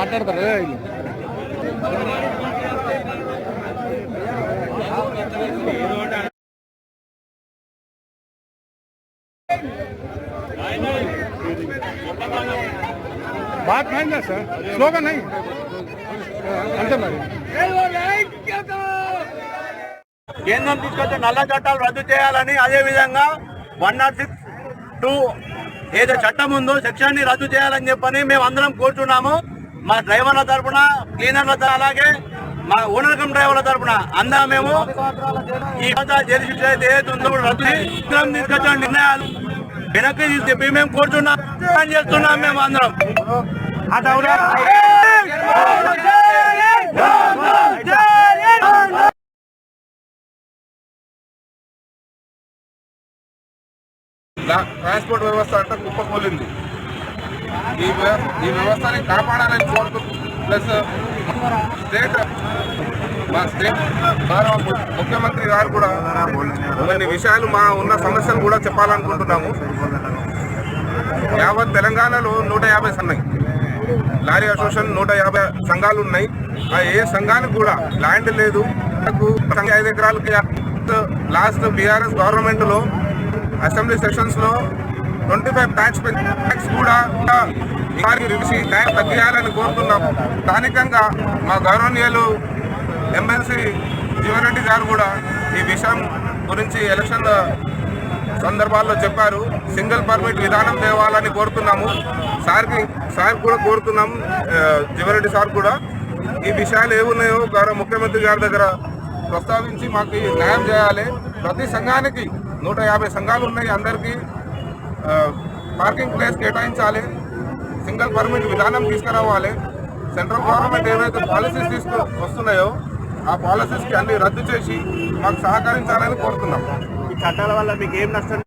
మాట్లాడతారు बात नहीं ना सर स्लोगन नहीं अंतर మరి కేంద్రం తీసుకొచ్చే నల్ల చట్టాలు రద్దు చేయాలని, అదే విధంగా 106(2) ఏదో చట్టం ఉందో సెక్షన్ ని రద్దు చేయాలని చెప్పని మేము అందరం కోరుతున్నాము. మా డ్రైవర్ల తరఫున, క్లీనర్ల అలాగే మా ఓనర్ కమ్ డ్రైవర్ల తరఫున అందరం మేము ఈ జైలు శిక్ష అయితే ఏదైతే ఉందో రద్దు తీసుకొచ్చిన నిర్ణయాలు వెనక్కి చెప్పి మేము కోరుతున్నాం చేస్తున్నాం. మేము అందరం ట్రాన్స్పోర్ట్ వ్యవస్థ అంతా కుప్పకూలింది. ఈ వ్యవస్థని కాపాడాలని కోరుతూ ప్లస్ మా స్టేట్ ముఖ్యమంత్రి గారు కూడా కొన్ని విషయాలు మా ఉన్న సమస్యలు కూడా చెప్పాలనుకుంటున్నాము. యావత్ తెలంగాణలో 150 ఉన్నాయి లారీ అసోసియేషన్, 150 సంఘాలు ఉన్నాయి. ఆ ఏ సంఘానికి కూడా ల్యాండ్ లేదు. 5 ఎకరాలకి లాస్ట్ బీఆర్ఎస్ గవర్నమెంట్ లో అసెంబ్లీ సెషన్స్ లో 25 ట్యాక్స్ కూడా తగ్గియాలని కోరుతున్నాము. స్థానికంగా మా గౌరవనీయులు ఎమ్మెల్సీ జీవన్రెడ్డి గారు కూడా ఈ విషయం గురించి ఎలక్షన్ సందర్భాల్లో చెప్పారు. సింగిల్ పర్మిట్ విధానం తేవాలని కోరుతున్నాము. సార్ కూడా కోరుతున్నాము, జీవన్రెడ్డి సార్ కూడా ఈ విషయాలు ఏమున్నాయో గౌరవ ముఖ్యమంత్రి గారి దగ్గర ప్రస్తావించి మాకు న్యాయం చేయాలి. ప్రతి సంఘానికి 150 సంఘాలు ఉన్నాయి. అందరికీ పార్కింగ్ ప్లేస్ కేటాయించాలి. సింగిల్ పర్మిట్ విధానం తీసుకురావాలి. సెంట్రల్ గవర్నమెంట్ ఏవైతే పాలసీస్ వస్తున్నాయో ఆ పాలసీస్కి అన్ని రద్దు చేసి మాకు సహకరించాలని కోరుతున్నాం. ఈ చట్టాల వల్ల మీకు ఏం నష్టం?